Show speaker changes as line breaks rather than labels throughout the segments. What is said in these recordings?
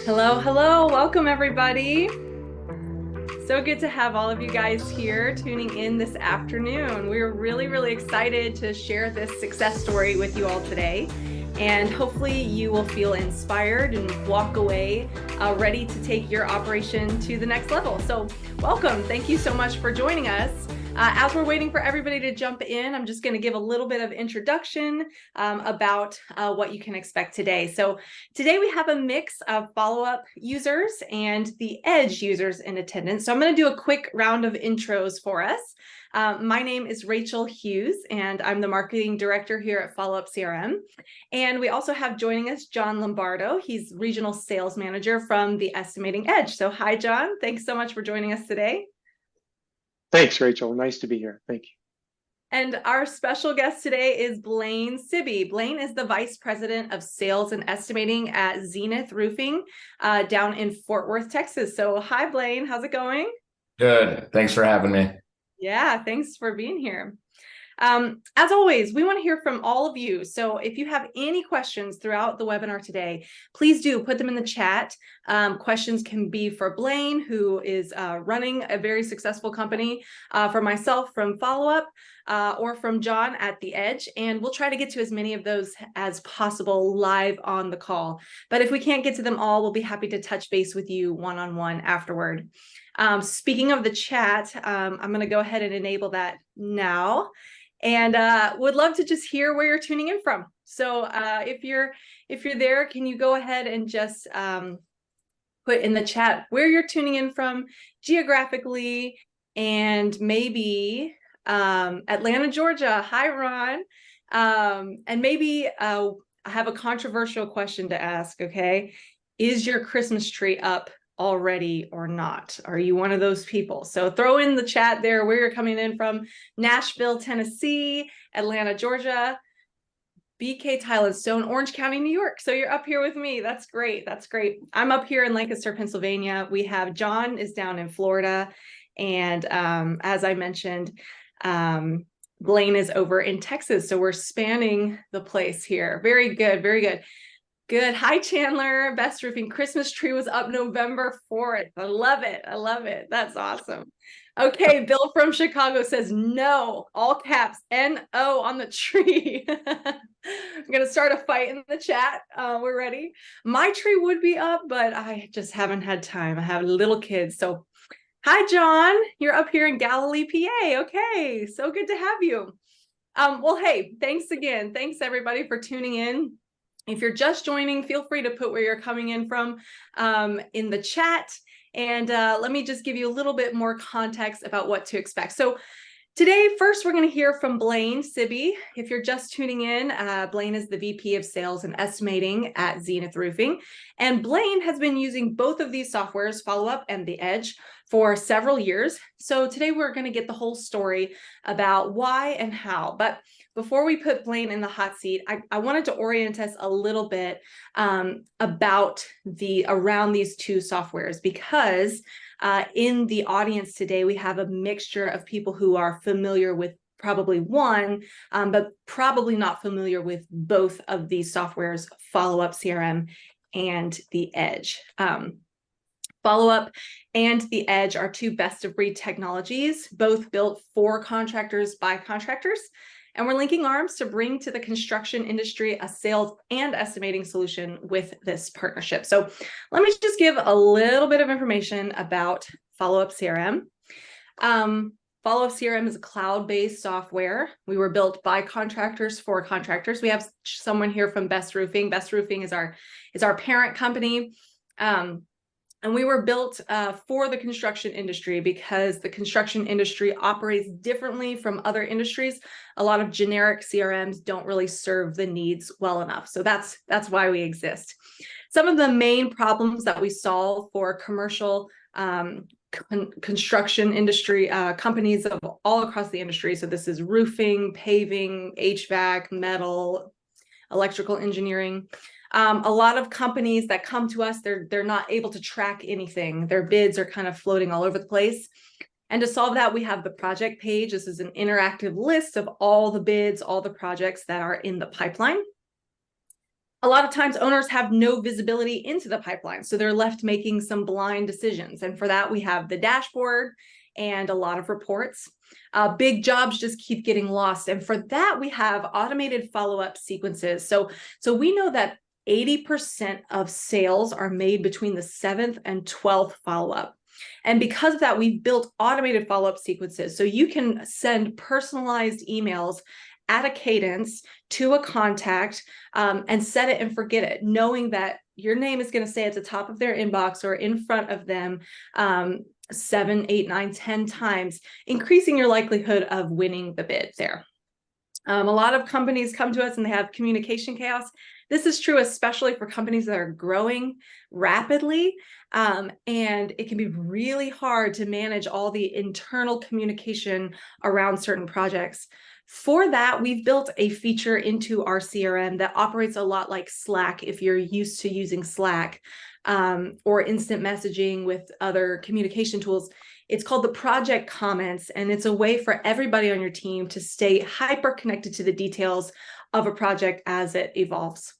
Hello, hello. Welcome, everybody. So good to have all of you guys here tuning in this afternoon. We're really excited to share this success story with you all today. And hopefully you will feel inspired and walk away ready to take your operation to the next level. So welcome. Thank you so much for joining us. As we're waiting for everybody to jump in, I'm just going to give a little bit of introduction about what you can expect today. So today we have a mix of Followup users and the EDGE users in attendance. So I'm going to do a quick round of intros for us. My name is Rachel Hughes, and I'm the marketing director here at Followup CRM. And we also have joining us John Lombardo. He's regional sales manager from the Estimating Edge. So hi, John. Thanks so much for joining us today.
Thanks, Rachel. Nice to be here. Thank you.
And our special guest today is Blaine Sibby. Blaine is the Vice President of Sales and Estimating at Zenith Roofing down in Fort Worth, Texas. So hi, Blaine. How's it going?
Good. Thanks for having me.
Yeah, thanks for being here. As always, we want to hear from all of you. So if you have any questions throughout the webinar today, please do put them in the chat. Questions can be for Blaine, who is running a very successful company, for myself from Followup, or from John at The Edge. And we'll try to get to as many of those as possible live on the call. But if we can't get to them all, we'll be happy to touch base with you one-on-one afterward. Speaking of the chat, I'm going to go ahead and enable that now. And would love to just hear where you're tuning in from. So if you're there, can you go ahead and just put in the chat where you're tuning in from geographically, and maybe Atlanta, Georgia. Hi, Ron. And maybe I have a controversial question to ask. Okay, is your Christmas tree up already or not? Are you one of those people? So throw in the chat there where you're coming in from: Nashville, Tennessee, Atlanta, Georgia, BK, Thailand, Stone, Orange County, New York. So you're up here with me. That's great. That's great. I'm up here in Lancaster, Pennsylvania. We have John is down in Florida. And as I mentioned, Blaine is over in Texas. So we're spanning the place here. Very good. Very good. Good. Hi, Chandler. Best Roofing Christmas tree was up November 4th. I love it. I love it. That's awesome. Okay. Bill from Chicago says no, all caps, N-O on the tree. I'm going to start a fight in the chat. We're ready. My tree would be up, but I just haven't had time. I have little kids. So hi, John. You're up here in Galilee, PA. Okay. So good to have you. Well, hey, thanks again. Thanks everybody for tuning in. If you're just joining, feel free to put where you're coming in from in the chat. And let me just give you a little bit more context about what to expect. So today, first, we're going to hear from Blaine Sibby. If you're just tuning in, Blaine is the VP of Sales and Estimating at Zenith Roofing. And Blaine has been using both of these softwares, Followup and The Edge, for several years. So today we're going to get the whole story about why and how. But before we put Blaine in the hot seat, I wanted to orient us a little bit about around these two softwares, because in the audience today, we have a mixture of people who are familiar with probably one, but probably not familiar with both of these softwares, Followup CRM and The Edge. Followup and The Edge are two best-of-breed technologies, both built for contractors by contractors. And we're linking arms to bring to the construction industry a sales and estimating solution with this partnership. So let me just give a little bit of information about Followup CRM. Followup CRM is a cloud-based software. We were built by contractors for contractors. We have someone here from Best Roofing. Best Roofing is our parent company. And we were built for the construction industry, because the construction industry operates differently from other industries. A lot of generic CRMs don't really serve the needs well enough. So that's why we exist. Some of the main problems that we solve for commercial construction industry companies of all across the industry. So this is roofing, paving, HVAC, metal, electrical engineering. A lot of companies that come to us, they're not able to track anything. Their bids are kind of floating all over the place. And to solve that, we have the project page. This is an interactive list of all the bids, all the projects that are in the pipeline. A lot of times owners have no visibility into the pipeline, so they're left making some blind decisions. And for that, we have the dashboard and a lot of reports. Big jobs just keep getting lost. And for that, we have automated follow-up sequences. So we know that 80% of sales are made between the 7th and 12th follow-up. And because of that, we've built automated follow-up sequences. So you can send personalized emails at a cadence to a contact and set it and forget it, knowing that your name is going to stay at the top of their inbox or in front of them 7, 8, 9, 10 times, increasing your likelihood of winning the bid there. A lot of companies come to us and they have communication chaos. This is true, especially for companies that are growing rapidly. And it can be really hard to manage all the internal communication around certain projects. For that, we've built a feature into our CRM that operates a lot like Slack if you're used to using Slack or instant messaging with other communication tools. It's called the project comments, and it's a way for everybody on your team to stay hyper connected to the details of a project as it evolves.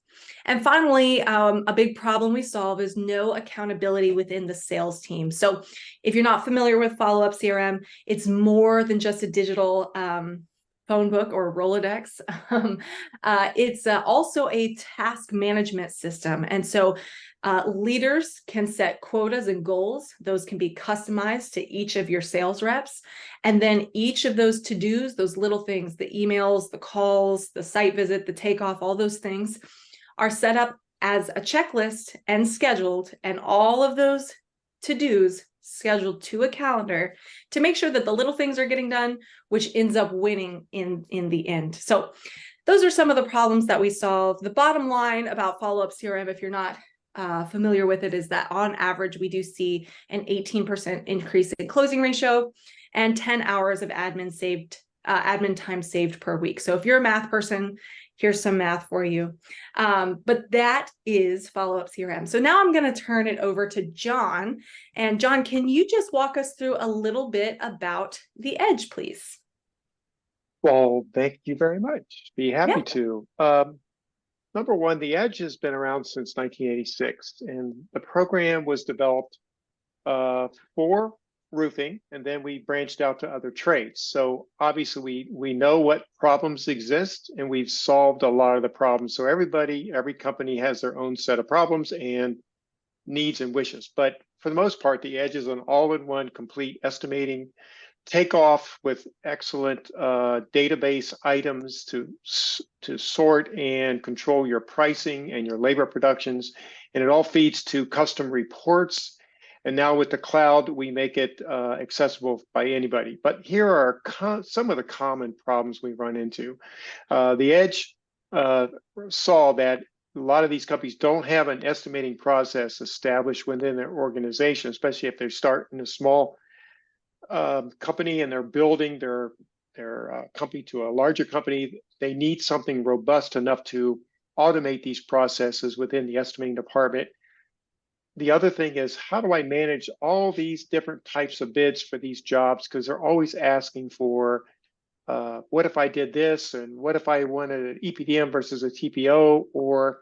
And finally, a big problem we solve is no accountability within the sales team. So if you're not familiar with Followup CRM, it's more than just a digital phone book or Rolodex. It's also a task management system. And so leaders can set quotas and goals. Those can be customized to each of your sales reps. And then each of those to-dos, those little things, the emails, the calls, the site visit, the takeoff, all those things are set up as a checklist and scheduled. And all of those to-dos scheduled to a calendar to make sure that the little things are getting done, which ends up winning in the end. So those are some of the problems that we solve. The bottom line about Followup CRM, if you're not familiar with it, is that on average, we do see an 18% increase in closing ratio and 10 hours of admin time saved per week. So if you're a math person, here's some math for you. But that is Followup CRM. So now I'm going to turn it over to John. And John, can you just walk us through a little bit about the EDGE, please?
Well, thank you very much. Be happy to. Number one, the EDGE has been around since 1986, and the program was developed for roofing, and then we branched out to other trades. So obviously we know what problems exist, and we've solved a lot of the problems. So every company has their own set of problems and needs and wishes. But for the most part, the EDGE is an all-in-one complete estimating takeoff with excellent database items to sort and control your pricing and your labor productions. And it all feeds to custom reports. And now with the cloud, we make it accessible by anybody. But here are some of the common problems we run into. The EDGE saw that a lot of these companies don't have an estimating process established within their organization, especially if they start in a small company and they're building their company to a larger company. They need something robust enough to automate these processes within the estimating department. The other thing is, how do I manage all these different types of bids for these jobs? Because they're always asking for, what if I did this? And what if I wanted an EPDM versus a TPO, or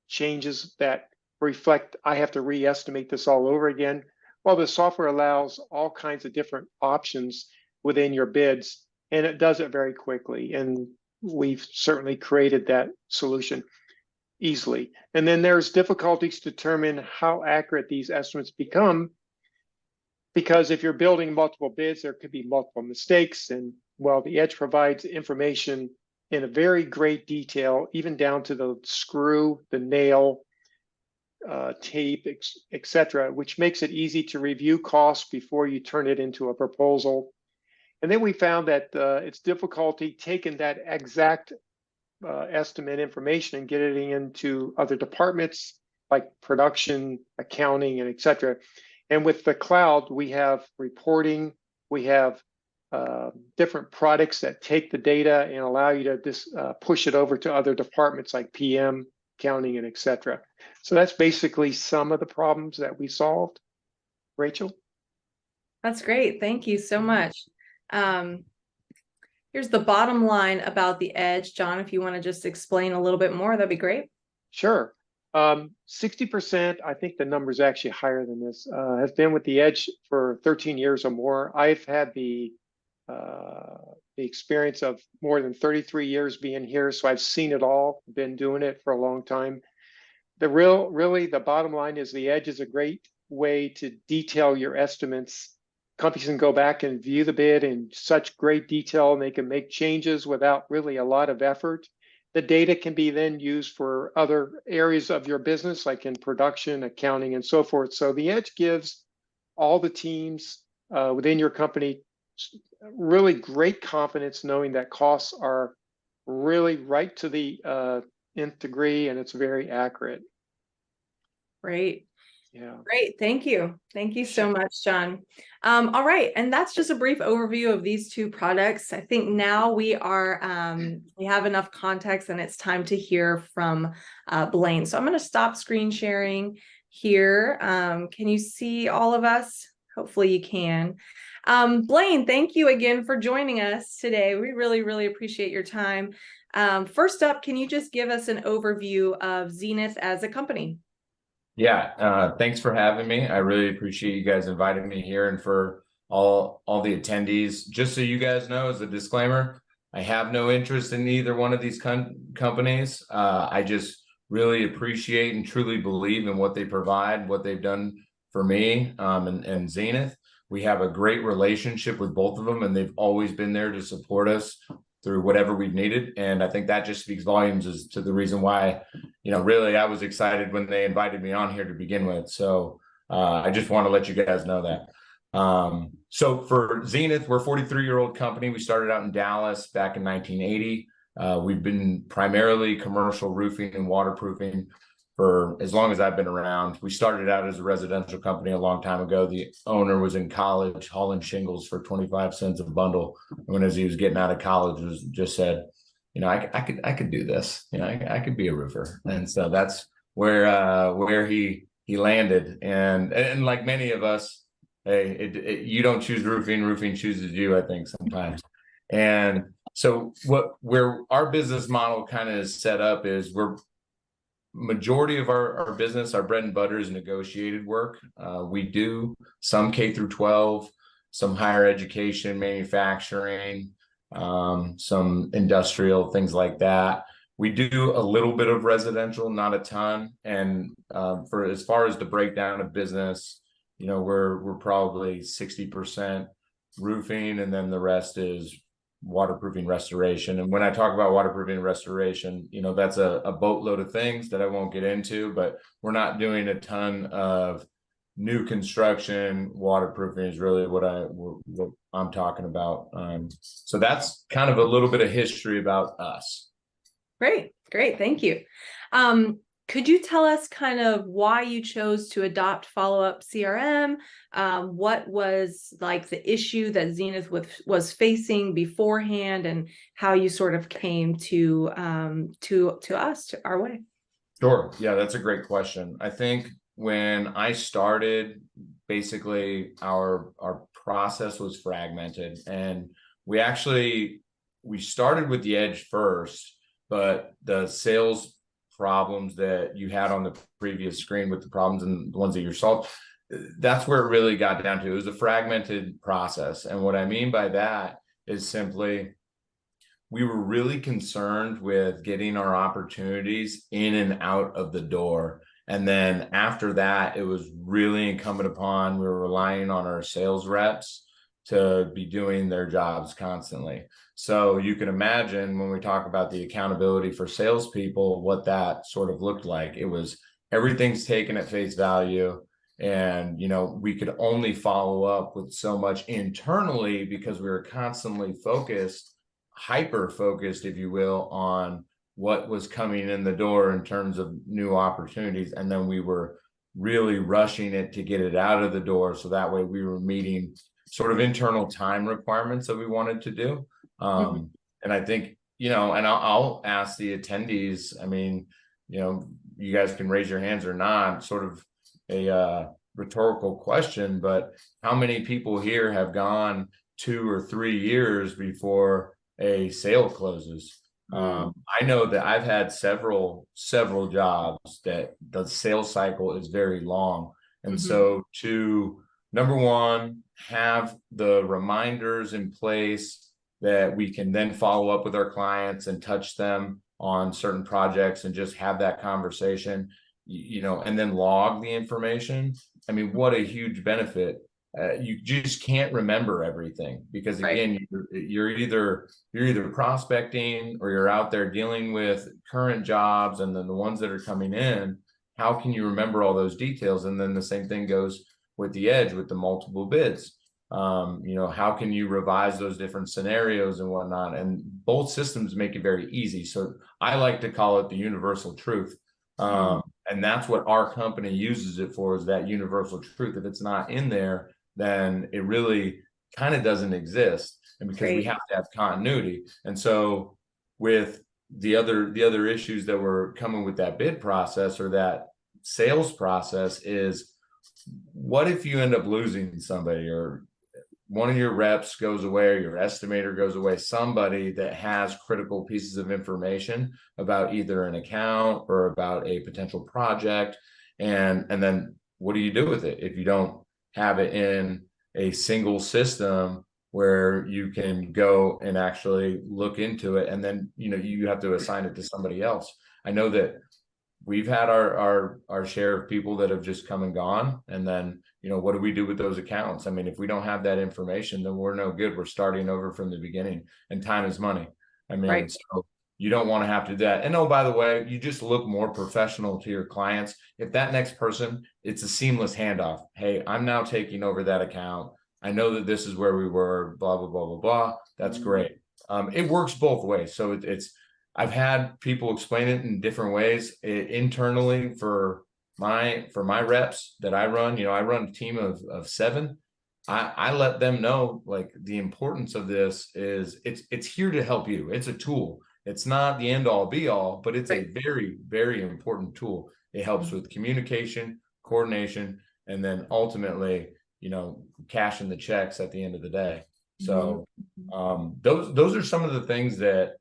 changes that reflect I have to re-estimate this all over again? Well, the software allows all kinds of different options within your bids, and it does it very quickly. And we've certainly created that solution easily. And then there's difficulties to determine how accurate these estimates become, because if you're building multiple bids, there could be multiple mistakes. And well, the EDGE provides information in a very great detail, even down to the screw, the nail, tape, etc., which makes it easy to review costs before you turn it into a proposal. And then we found that it's difficulty taking that exact estimate information and getting it into other departments like production, accounting, and etc. And with the cloud, we have reporting, we have different products that take the data and allow you to push it over to other departments like PM, accounting, and etc. So that's basically some of the problems that we solved. Rachel?
That's great. Thank you so much. Um, here's the bottom line about the Edge. John, if you want to just explain a little bit more, that'd be great.
Sure. 60%, I think the number's actually higher than this, has been with the Edge for 13 years or more. I've had the experience of more than 33 years being here, so I've seen it all, been doing it for a long time. Really, the bottom line is the Edge is a great way to detail your estimates. Companies can go back and view the bid in such great detail, and they can make changes without really a lot of effort. The data can be then used for other areas of your business, like in production, accounting, and so forth. So the Edge gives all the teams within your company really great confidence knowing that costs are really right to the nth degree, and it's very accurate.
Great.
Yeah.
Great. Thank you. Thank you so much, John. All right. And that's just a brief overview of these two products. I think now we have enough context and it's time to hear from Blaine. So I'm going to stop screen sharing here. Can you see all of us? Hopefully you can. Blaine, thank you again for joining us today. We really, really appreciate your time. First up, can you just give us an overview of Zenith as a company?
Yeah, thanks for having me. I really appreciate you guys inviting me here, and for all the attendees. Just so you guys know, as a disclaimer, I have no interest in either one of these companies. I just really appreciate and truly believe in what they provide, what they've done for me, and Zenith. We have a great relationship with both of them, and they've always been there to support us through whatever we've needed. And I think that just speaks volumes as to the reason why, really I was excited when they invited me on here to begin with. So I just want to let you guys know that. So for Zenith, we're a 43-year-old company. We started out in Dallas back in 1980. We've been primarily commercial roofing and waterproofing for as long as I've been around. We started out as a residential company a long time ago. The owner was in college hauling shingles for 25 cents a bundle. When as he was getting out of college, just said, I could do this. I could be a roofer. And so that's where he landed. And like many of us, hey, you don't choose roofing, roofing chooses you, I think, sometimes. And so where our business model kind of is set up is majority of our business, our bread and butter is negotiated work. We do some K through 12, some higher education, manufacturing, some industrial, things like that. We do a little bit of residential, not a ton. And for as far as the breakdown of business, we're probably 60% roofing, and then the rest is waterproofing restoration. And when I talk about waterproofing restoration, that's a boatload of things that I won't get into, but we're not doing a ton of new construction. Waterproofing is really what I'm talking about. So that's kind of a little bit of history about us.
Great. Thank you. Could you tell us kind of why you chose to adopt Followup CRM? What was like the issue that Zenith was facing beforehand, and how you sort of came to us, to our way?
Sure. Yeah, that's a great question. I think when I started, basically our process was fragmented, and we started with the Edge first, but the sales problems that you had on the previous screen with the problems and the ones that you solved, that's where it really got down to. It was a fragmented process. And what I mean by that is simply, we were really concerned with getting our opportunities in and out of the door. And then after that, it was really incumbent upon, we were relying on our sales reps to be doing their jobs constantly. So you can imagine when we talk about the accountability for salespeople, what that sort of looked like. It was everything's taken at face value. And, we could only follow up with so much internally because we were constantly hyper-focused, if you will, on what was coming in the door in terms of new opportunities. And then we were really rushing it to get it out of the door. So that way we were meeting sort of internal time requirements that we wanted to do. And I think, and I'll ask the attendees, I mean, you guys can raise your hands or not, sort of rhetorical question, but how many people here have gone 2 or 3 years before a sale closes? I know that I've had several jobs that the sales cycle is very long. And so to, number one, have the reminders in place that we can then follow up with our clients and touch them on certain projects and just have that conversation, you know, and then log the information. I mean, what a huge benefit. You just can't remember everything because again, you're either prospecting or you're out there dealing with current jobs and then the ones that are coming in. How can you remember all those details? And then the same thing goes with the edge with the multiple bids. You know, how can you revise those different scenarios and whatnot? And both systems make it very easy. So I like to call it the universal truth. And that's what our company uses it for, is that universal truth. If it's not in there, then it really kind of doesn't exist. And because we have to have continuity. And so with the other issues that were coming with that bid process or that sales process is, what if you end up losing somebody, or one of your reps goes away, or your estimator goes away, somebody that has critical pieces of information about either an account or about a potential project. And then what do you do with it if you don't have it in a single system where you can go and actually look into it? And then, you know, you have to assign it to somebody else. I know that we've had our share of people that have just come and gone. And then, you know, what do we do with those accounts? I mean, if we don't have that information, then we're no good. We're starting over from the beginning, and time is money. I mean, so you don't want to have to do that. And oh, by the way, you just look more professional to your clients. If that next person, it's a seamless handoff. Hey, I'm now taking over that account. I know that this is where we were, blah, blah, blah, blah, blah. That's great. It works both ways. So I've had people explain it in different ways internally for my reps that I run. You know, I run a team of 7. I let them know, like, the importance of this is it's here to help you. It's a tool. It's not the end all be all, but it's a very, very important tool. It helps with communication, coordination, and then ultimately, you know, cashing the checks at the end of the day. So those are some of the things that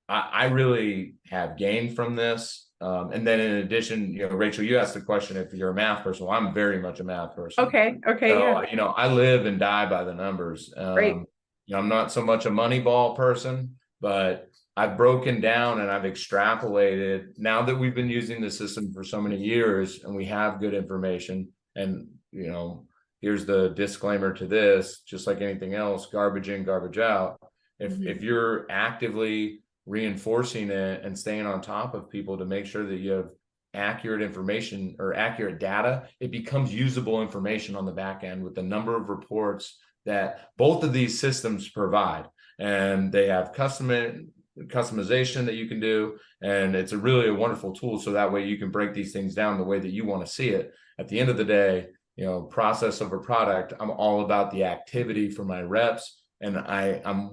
I really have gained from this. And then in addition, you know, Rachel, you asked the question if you're a math person. Well, I'm very much a math person.
Okay.
So, you know, I live and die by the numbers. You know, I'm not so much a money ball person, but I've broken down and I've extrapolated now that we've been using the system for so many years and we have good information. And, you know, here's the disclaimer to this, just like anything else, garbage in, garbage out. If you're actively reinforcing it and staying on top of people to make sure that you have accurate information or accurate data, it becomes usable information on the back end with the number of reports that both of these systems provide. And they have customization that you can do. And it's really a wonderful tool. So that way you can break these things down the way that you want to see it. At the end of the day, you know, process over product, I'm all about the activity for my reps. And I'm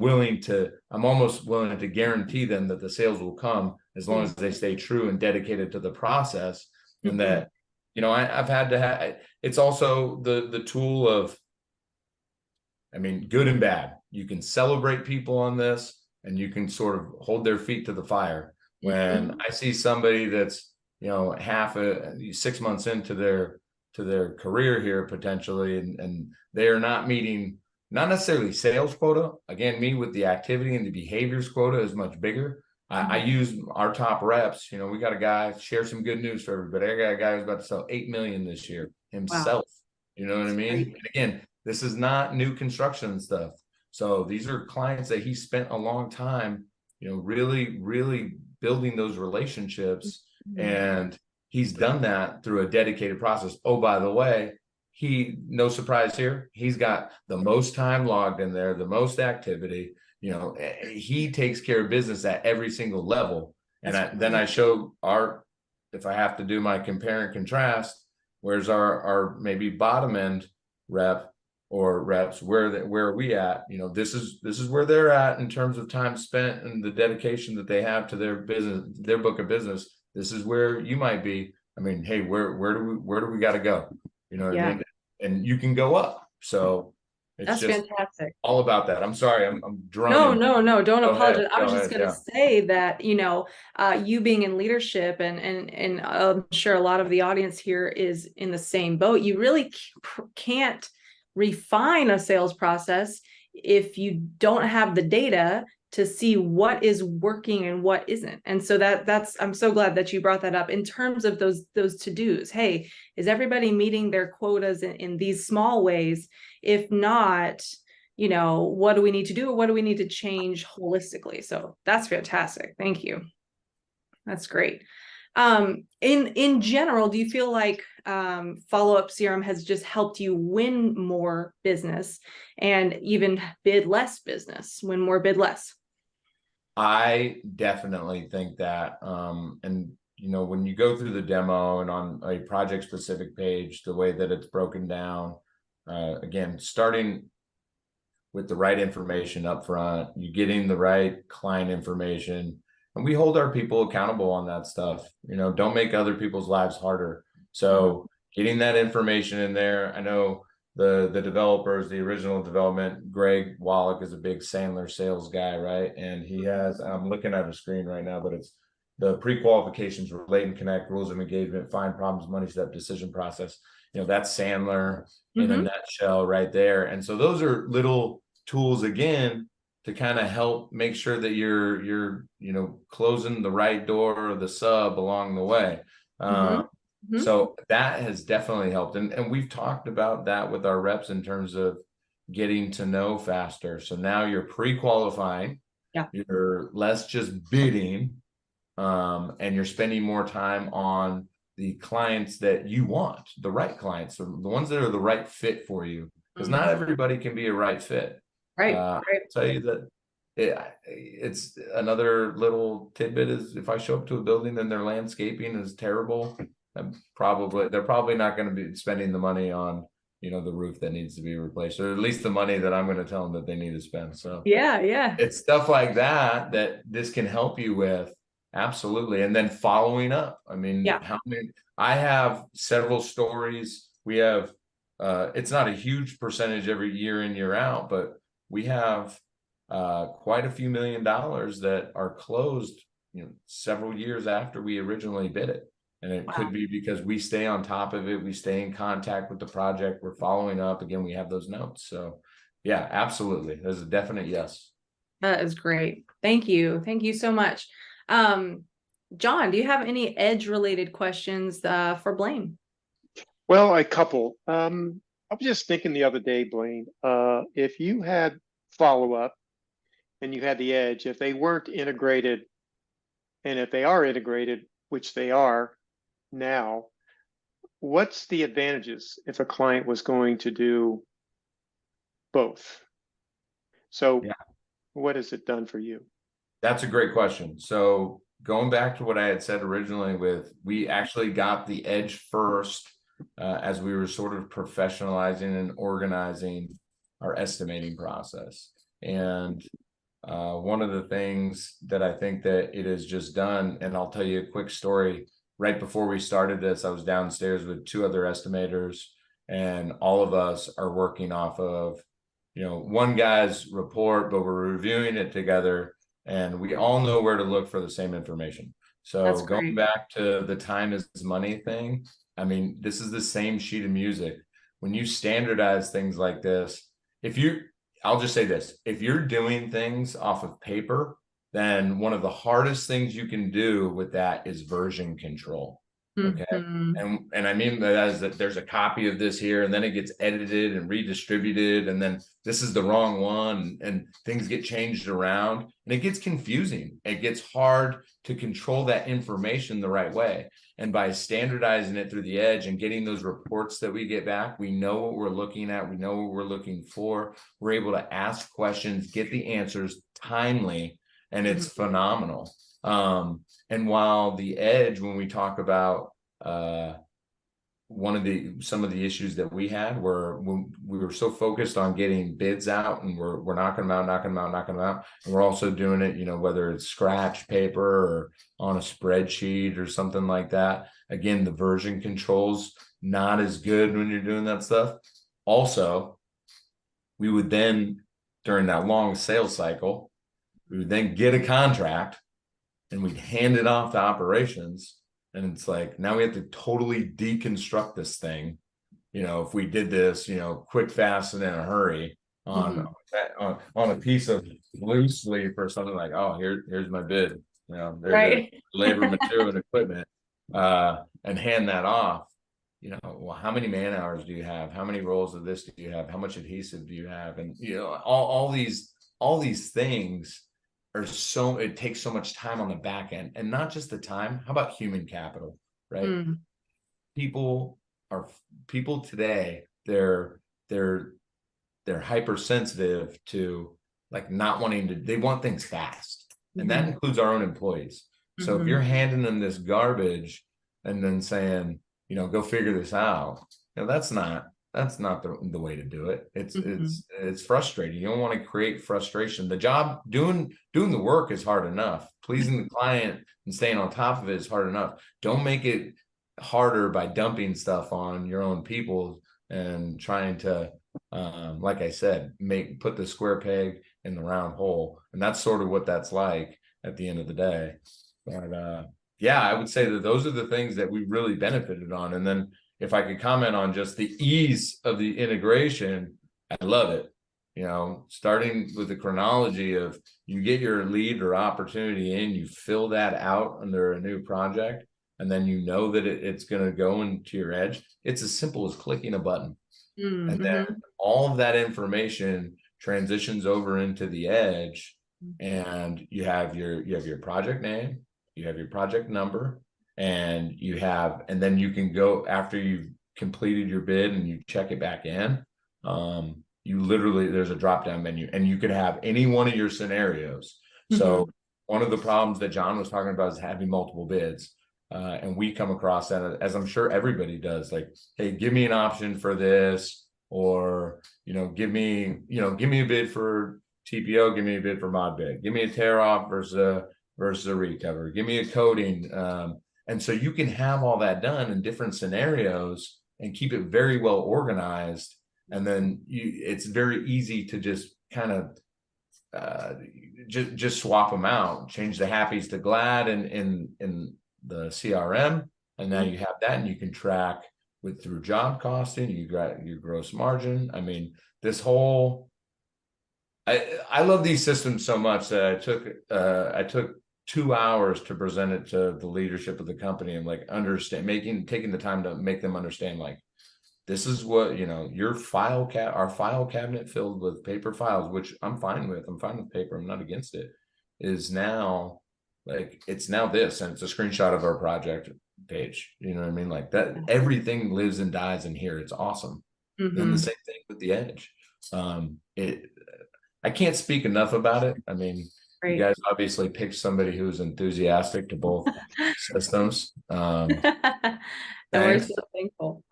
almost willing to guarantee them that the sales will come as long as they stay true and dedicated to the process. And that, you know, I've had to have, it's also the tool of, I mean, good and bad. You can celebrate people on this and you can sort of hold their feet to the fire. When I see somebody that's, you know, 6 months into their career here potentially, and they are not meeting, not necessarily sales quota. Again, me with the activity and the behaviors quota is much bigger. I use our top reps. You know, we got a guy, share some good news for everybody. I got a guy who's about to sell 8 million this year himself. You know what I mean? And again, this is not new construction stuff. So these are clients that he spent a long time, you know, really, really building those relationships. And he's done that through a dedicated process. Oh, by the way, no surprise here, he's got the most time logged in there, the most activity. You know, he takes care of business at every single level. And then I show if I have to do my compare and contrast, where's our maybe bottom end rep or reps, where are we at? You know, this is where they're at in terms of time spent and the dedication that they have to their business, their book of business. This is where you might be. I mean, hey, where do we got to go? You know what
Yeah.
I mean? And you can go up. So it's
That's
just
fantastic.
all about that. I'm sorry, I'm
No,
droning.
no, don't
Go ahead,
apologize. I
go
was just
ahead.
gonna
Yeah.
say that, you being in leadership and I'm sure a lot of the audience here is in the same boat. You really can't refine a sales process if you don't have the data to see what is working and what isn't. And so I'm so glad that you brought that up in terms of those to-dos. Hey, is everybody meeting their quotas in these small ways? If not, what do we need to do? Or what do we need to change holistically? So that's fantastic. Thank you. That's great. In general, do you feel like Followup CRM has just helped you win more business and even bid less business, win more, bid less?
I definitely think that. And when you go through the demo and on a project specific page, the way that it's broken down, again, starting with the right information up front, you getting the right client information, and we hold our people accountable on that stuff. Don't make other people's lives harder. So getting that information in there. I know the developers, the original development, Greg Wallach is a big Sandler sales guy, right? And he has, I'm looking at a screen right now, but it's the pre-qualifications, relate and connect, rules of engagement, find problems, money step, decision process. That's Sandler in a nutshell right there. And so those are little tools, again, to kind of help make sure that you're closing the right door or the sub along the way. So that has definitely helped. And we've talked about that with our reps in terms of getting to know faster. So now you're pre-qualifying, you're less just bidding, and you're spending more time on the clients that you want, the right clients, the ones that are the right fit for you, because not everybody can be a right fit.
Right.
I'll tell you that it's another little tidbit is if I show up to a building and their landscaping is terrible, they're probably not going to be spending the money on the roof that needs to be replaced, or at least the money that I'm going to tell them that they need to spend. So
yeah,
it's stuff like that this can help you with. Absolutely. And then following up. I mean, I have several stories. We have it's not a huge percentage every year in, year out, but we have quite a few $1 million that are closed several years after we originally bid it. And it could be because we stay on top of it, we stay in contact with the project, we're following up. Again, we have those notes. So yeah, absolutely, there's a definite yes.
That is great. Thank you so much. John, do you have any edge related questions for Blaine?
Well, a couple. I was just thinking the other day, Blaine, if you had Followup and you had the edge, if they weren't integrated, and if they are integrated, which they are now, what's the advantages if a client was going to do both? So what has it done for you?
That's a great question. So going back to what I had said originally, we actually got the edge first as we were sort of professionalizing and organizing our estimating process. And one of the things that I think that it has just done, and I'll tell you a quick story. Right before we started this, I was downstairs with 2 other estimators, and all of us are working off of, one guy's report, but we're reviewing it together, and we all know where to look for the same information. So going back to the time is money thing, I mean, this is the same sheet of music. When you standardize things like this, I'll just say this, if you're doing things off of paper, then one of the hardest things you can do with that is version control. Okay. And I mean that as that there's a copy of this here, and then it gets edited and redistributed, and then this is the wrong one, and things get changed around, and it gets confusing. It gets hard to control that information the right way. And by standardizing it through the edge and getting those reports that we get back, we know what we're looking at, we know what we're looking for. We're able to ask questions, get the answers timely, and it's phenomenal. And while the edge, when we talk about some of the issues that we had were when we were so focused on getting bids out, and we're knocking them out, and we're also doing it, whether it's scratch paper or on a spreadsheet or something like that. Again, the version control's not as good when you're doing that stuff. Also, we would then, during that long sales cycle, we would then get a contract and we'd hand it off to operations. And it's like, now we have to totally deconstruct this thing. If we did this, quick, fast, and in a hurry on a piece of loose leaf or something, like, oh, here's my bid,
Right.
labor, material, and equipment, and hand that off. Well, how many man hours do you have? How many rolls of this do you have? How much adhesive do you have? And all these things are it takes so much time on the back end, and not just the time. How about human capital, right? People today, they're hypersensitive to, like, not wanting to, they want things fast. And that includes our own employees. So if you're handing them this garbage and then saying, go figure this out, that's not the way to do it. It's frustrating. You don't want to create frustration. The job, doing the work is hard enough. Pleasing the client and staying on top of it is hard enough. Don't make it harder by dumping stuff on your own people and trying to, like I said, put the square peg in the round hole. And that's sort of what that's like at the end of the day. But yeah, I would say that those are the things that we really benefited on. And then if I could comment on just the ease of the integration, I love it. Starting with the chronology of, you get your lead or opportunity in, you fill that out under a new project, and then that it's going to go into your edge. It's as simple as clicking a button. And then all of that information transitions over into the edge, and you have your project name, you have your project number, and then you can go, after you've completed your bid and you check it back in, there's a drop down menu, and you could have any one of your scenarios. So one of the problems that John was talking about is having multiple bids. And we come across that, as I'm sure everybody does, like, hey, give me an option for this, or, give me a bid for TPO, give me a bid for mod bid, give me a tear off versus a recover, give me a coating. And so you can have all that done in different scenarios and keep it very well organized. And then it's very easy to just kind of just swap them out, change the happies to glad in the CRM, and now you have that, and you can track through job costing, you got your gross margin. I mean, I love these systems so much that I took 2 hours to present it to the leadership of the company, and like taking the time to make them understand, like, this is what, your our file cabinet filled with paper files, which I'm fine with paper, I'm not against it, is now, like, it's now this, and it's a screenshot of our project page. You know what I mean? Like that, everything lives and dies in here. It's awesome. Then the same thing with the edge. I can't speak enough about it. I mean, you guys obviously picked somebody who's enthusiastic to both systems.
And we're so thankful.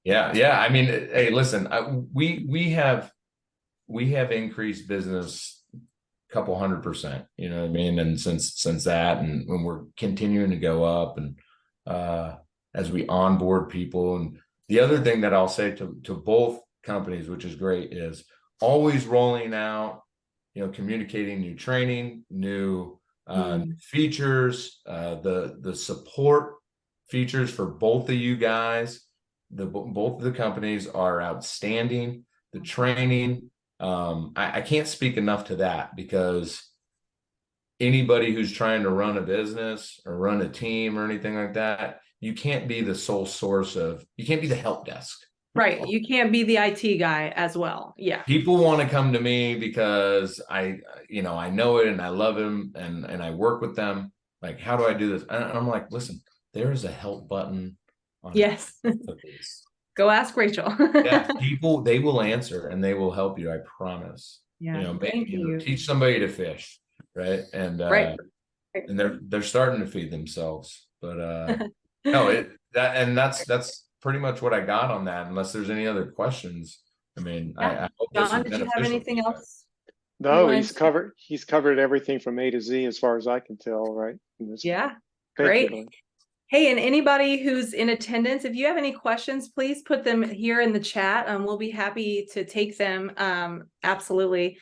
Yeah. I mean, hey, listen, we have increased business couple 100%, you know what I mean? And since that, and when we're continuing to go up, and as we onboard people. And the other thing that I'll say to both companies, which is great, is always rolling out, communicating new training, new features, the support features for both of you guys. Both of the companies are outstanding. The training, I can't speak enough to that, because anybody who's trying to run a business or run a team or anything like that, you can't be the sole source you can't be the help desk.
Right. You can't be the IT guy as well. Yeah.
People want to come to me because I know it and I love him and I work with them. Like, how do I do this? And I'm like, listen, there is a help button on
yes. Go ask Rachel.
Yeah, people, they will answer and they will help you. I promise.
Yeah.
Thank you. Teach somebody to fish, right? And and they're starting to feed themselves. But no, that's pretty much what I got on that, unless there's any other questions. I mean,
Yeah.
I hope this
John,
was
did you have
beneficial to
anything
you guys.
else?
No,
wanted to-
he's covered everything from A to Z as far as I can tell, right?
Yeah,
Thank you,
great.
Blaine.
Hey, and anybody who's in attendance, if you have any questions, please put them here in the chat. We'll be happy to take them. Absolutely.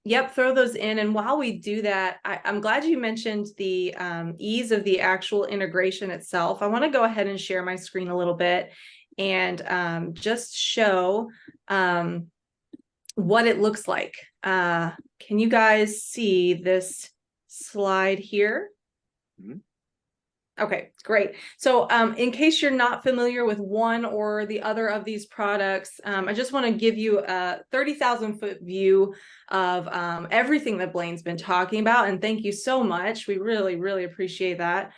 Yep, throw those in. And while we do that, I'm glad you mentioned the ease of the actual integration itself. I want to go ahead and share my screen a little bit and just show what it looks like. Can you guys see this slide here?
Mhm.
Okay, great. So in case you're not familiar with one or the other of these products, I just want to give you a 30,000-foot view of everything that Blaine's been talking about. And thank you so much. We really, really appreciate that.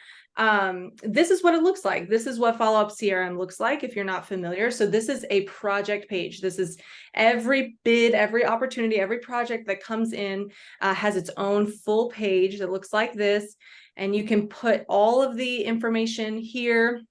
This is what it looks like. This is what Followup CRM looks like if you're not familiar. So this is a project page. This is every bid, every opportunity, every project that comes in has its own full page that looks like this. And you can put all of the information here,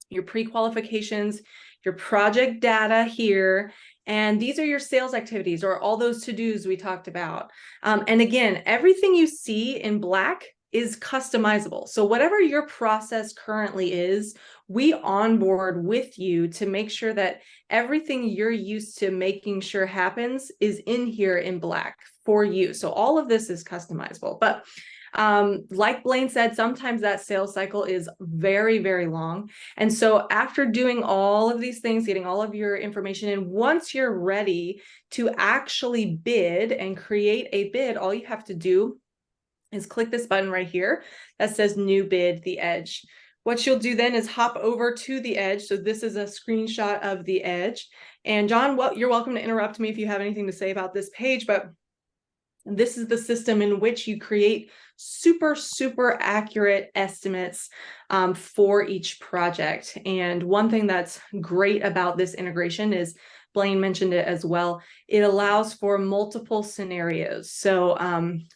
your pre-qualifications, your project data here, and these are your sales activities or all those to-dos we talked about. And again, everything you see in black is customizable. So whatever your process currently is, we onboard with you to make sure that everything you're used to making sure happens is in here in black for you. So all of this is customizable. But like Blaine said, sometimes that sales cycle is very, very long. And so after doing all of these things, getting all of your information in, once you're ready to actually bid and create a bid, all you have to do is click this button right here that says New Bid, The Edge. What you'll do then is hop over to the Edge. So this is a screenshot of the Edge. And John, well, you're welcome to interrupt me if you have anything to say about this page, but this is the system in which you create super, super accurate estimates for each project. And one thing that's great about this integration is, Blaine mentioned it as well, it allows for multiple scenarios. So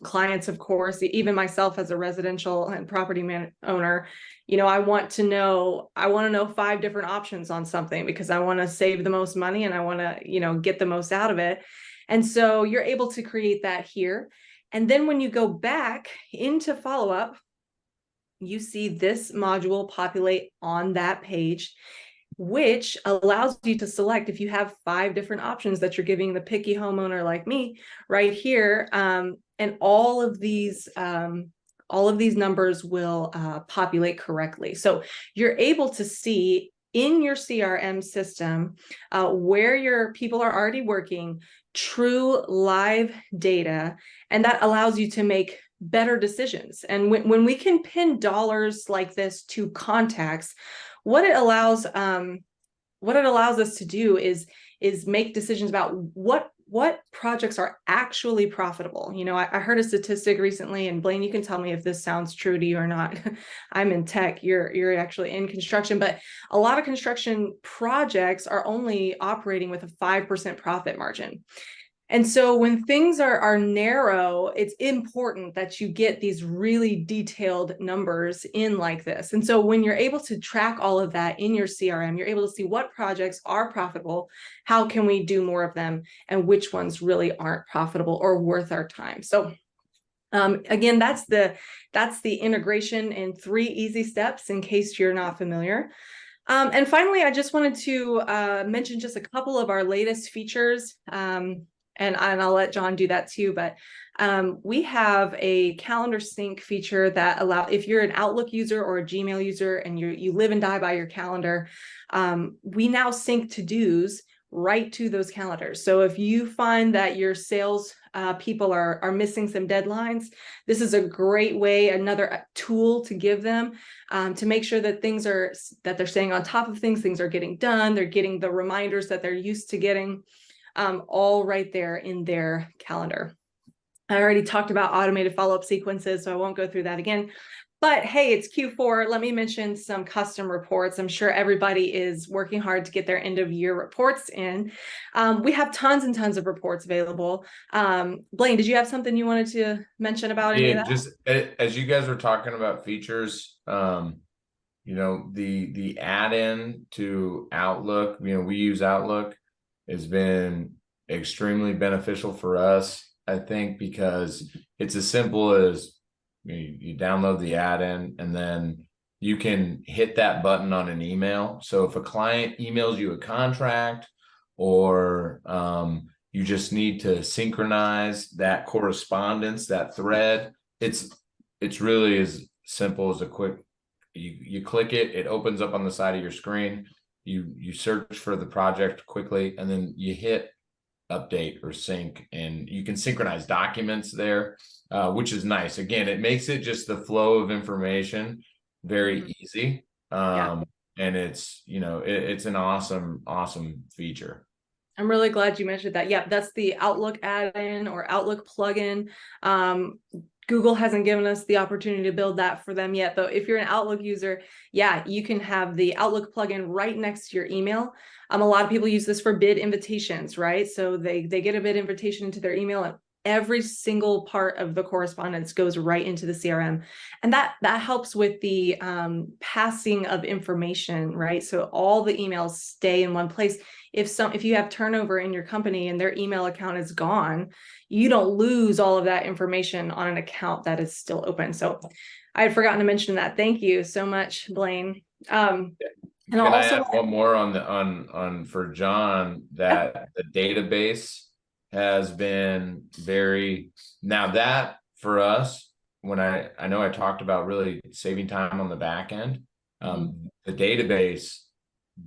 clients, of course, even myself as a residential and property owner, you know, I want to know 5 different options on something because I want to save the most money and I want to, you know, get the most out of it. And so you're able to create that here. And then when you go back into Followup, you see this module populate on that page, which allows you to select if you have 5 different options that you're giving the picky homeowner like me right here. And all of these numbers will populate correctly. So you're able to see in your CRM system where your people are already working, true live data, and that allows you to make better decisions. And when we can pin dollars like this to contacts, what it allows us to do is make decisions about what projects are actually profitable. You know, I heard a statistic recently, and Blaine, you can tell me if this sounds true to you or not. I'm in tech, you're actually in construction, but a lot of construction projects are only operating with a 5% profit margin. And so when things are narrow, it's important that you get these really detailed numbers in like this. And so when you're able to track all of that in your CRM, you're able to see what projects are profitable, how can we do more of them, and which ones really aren't profitable or worth our time. So again, that's the integration in 3 easy steps in case you're not familiar. And finally, I just wanted to mention just a couple of our latest features. And I'll let John do that too, but we have a calendar sync feature that if you're an Outlook user or a Gmail user and you live and die by your calendar, we now sync to-dos right to those calendars. So if you find that your sales people are missing some deadlines, this is a great way, another tool to give them to make sure that they're staying on top of things are getting done, they're getting the reminders that they're used to getting. All right there in their calendar. I already talked about automated follow-up sequences, so I won't go through that again. But hey, it's Q4. Let me mention some custom reports. I'm sure everybody is working hard to get their end of year reports in. We have tons and tons of reports available. Blaine, did you have something you wanted to mention about any of that?
Just as you guys were talking about features, the add-in to Outlook, we use Outlook, has been extremely beneficial for us, I think, because it's as simple as you download the add-in and then you can hit that button on an email. So if a client emails you a contract, or you just need to synchronize that correspondence, that thread, it's really as simple as a quick, you click it, it opens up on the side of your screen, you search for the project quickly, and then you hit update or sync, and you can synchronize documents there, which is nice. Again, it makes it just the flow of information very easy. And it's, it's an awesome feature.
I'm really glad you mentioned that. Yeah, that's the Outlook add-in or Outlook plugin. Google hasn't given us the opportunity to build that for them yet, though. If you're an Outlook user, yeah, you can have the Outlook plugin right next to your email. A lot of people use this for bid invitations, right? So they get a bid invitation into their email, and every single part of the correspondence goes right into the CRM. And that helps with the passing of information, right? So all the emails stay in one place. If you have turnover in your company and their email account is gone, you don't lose all of that information on an account that is still open. So I had forgotten to mention that. Thank you so much, Blaine. And
Can I add one more on for John, that the database has been now that for us, when I know I talked about really saving time on the back end, the database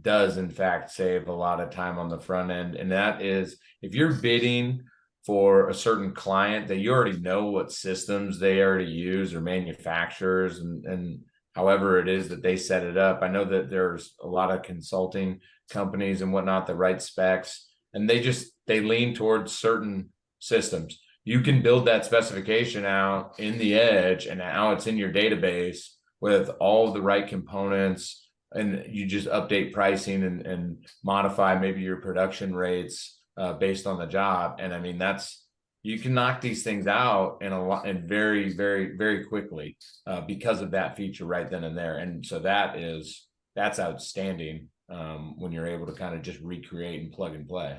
does in fact save a lot of time on the front end. And that is, if you're bidding for a certain client that you already know what systems they already use, or manufacturers, and however it is that they set it up. I know that there's a lot of consulting companies and whatnot that write specs, and they lean towards certain systems. You can build that specification out in the Edge, and now it's in your database with all of the right components, and you just update pricing and modify maybe your production rates based on the job. And I mean, you can knock these things out and very, very, very quickly because of that feature right then and there. And so that's outstanding when you're able to kind of just recreate and plug and play.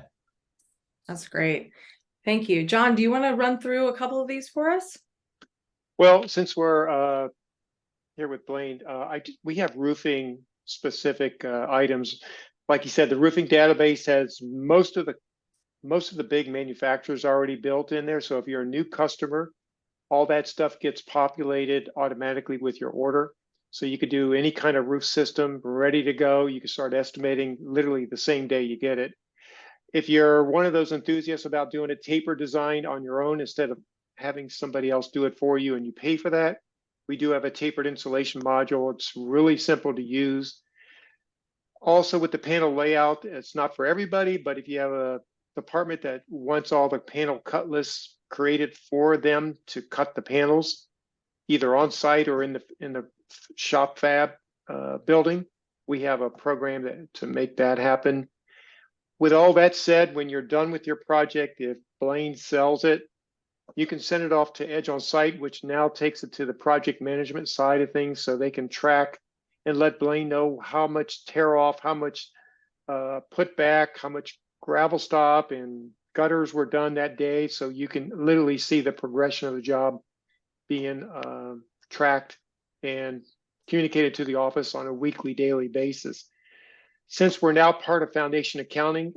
That's great. Thank you. John, do you want to run through a couple of these for us?
Well, since we're here with Blaine, we have roofing specific items. Like you said, the roofing database has most of the big manufacturers already built in there. So if you're a new customer, all that stuff gets populated automatically with your order. So you could do any kind of roof system ready to go. You can start estimating literally the same day you get it. If you're one of those enthusiasts about doing a taper design on your own instead of having somebody else do it for you and you pay for that, we do have a tapered insulation module. It's really simple to use. Also with the panel layout, it's not for everybody, but if you have a department that wants all the panel cut lists created for them to cut the panels, either on site or in the shop fab building, we have a program to make that happen. With all that said, when you're done with your project, if Blaine sells it, you can send it off to Edge on Site, which now takes it to the project management side of things, so they can track and let Blaine know how much tear off, how much put back, how much gravel stop and gutters were done that day. So you can literally see the progression of the job being tracked and communicated to the office on a weekly, daily basis. Since we're now part of Foundation Accounting,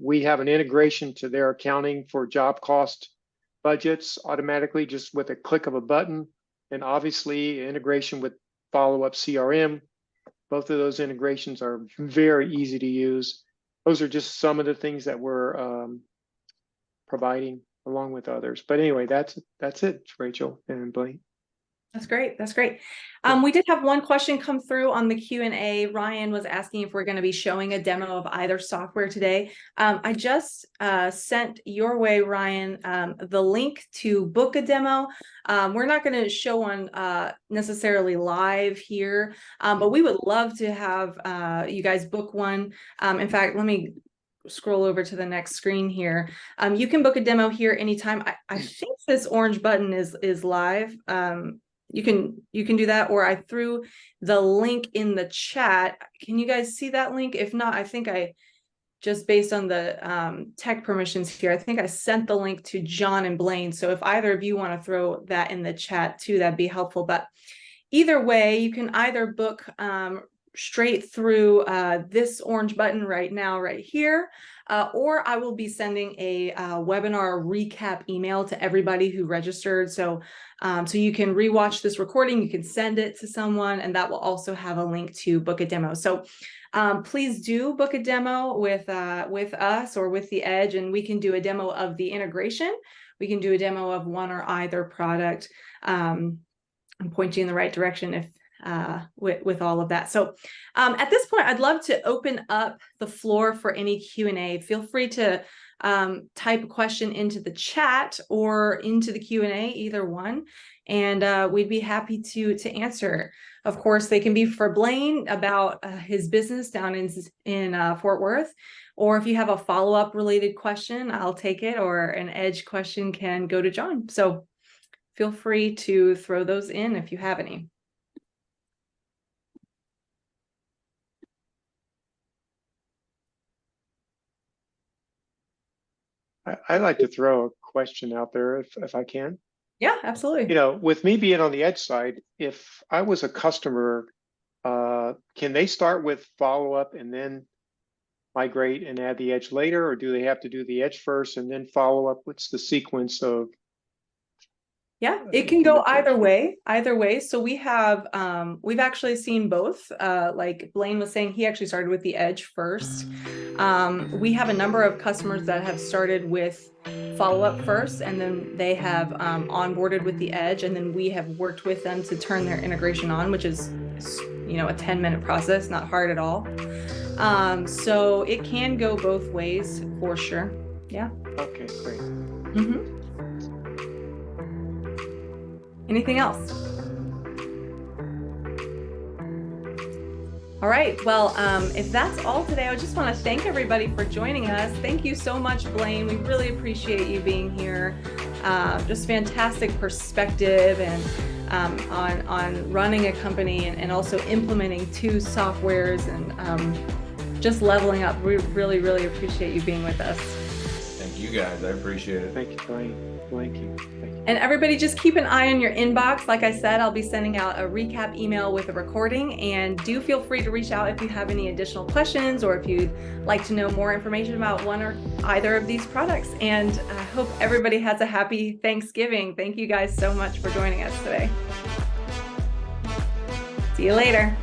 we have an integration to their accounting for job cost budgets automatically, just with a click of a button, and obviously integration with Followup CRM. Both of those integrations are very easy to use. Those are just some of the things that we're providing along with others. But anyway, that's it, Rachel and Blaine.
That's great. That's great. We did have one question come through on the Q&A. Ryan was asking if we're going to be showing a demo of either software today. I just sent your way, Ryan, the link to book a demo. We're not going to show one necessarily live here, but we would love to have you guys book one. In fact, let me scroll over to the next screen here. You can book a demo here anytime. I think this orange button is live. you can do that, or I threw the link in the chat. Can you guys see that link? If not, I think I just based on the tech permissions here, I think I sent the link to John and Blaine. So if either of you want to throw that in the chat too, that'd be helpful. But either way, you can either book straight through this orange button right now, right here, or I will be sending a webinar recap email to everybody who registered. So you can rewatch this recording, you can send it to someone, and that will also have a link to book a demo. So please do book a demo with us or with The Edge, and we can do a demo of the integration. We can do a demo of one or either product. I'm pointing in the right direction if with all of that. So at this point, I'd love to open up the floor for any Q&A. Feel free to type a question into the chat or into the Q&A, either one, and we'd be happy to answer. Of course, they can be for Blaine about his business down in Fort Worth, or if you have a follow-up related question, I'll take it, or an Edge question can go to John. So feel free to throw those in if you have any.
I'd like to throw a question out there if I can.
Yeah, absolutely.
You know, with me being on the Edge side, if I was a customer, can they start with Followup and then migrate and add the Edge later, or do they have to do the Edge first and then Followup? What's the sequence of?
Yeah, it can go either way. So we have we've actually seen both. Like Blaine was saying, he actually started with the Edge first. We have a number of customers that have started with Followup first, and then they have onboarded with the Edge, and then we have worked with them to turn their integration on, which is, you know, a 10-minute process, not hard at all. So it can go both ways for sure. Yeah.
Okay, great.
Mm-hmm. Anything else? All right, well, if that's all today, I just want to thank everybody for joining us. Thank you so much, Blaine. We really appreciate you being here. Just fantastic perspective and on running a company and also implementing 2 softwares and just leveling up. We really, really appreciate you being with us.
Thank you guys, I appreciate it.
Thank you, Blaine. Thank you.
And everybody, just keep an eye on your inbox. Like I said, I'll be sending out a recap email with a recording, and do feel free to reach out if you have any additional questions or if you'd like to know more information about one or either of these products. And I hope everybody has a happy Thanksgiving. Thank you guys so much for joining us today. See you later.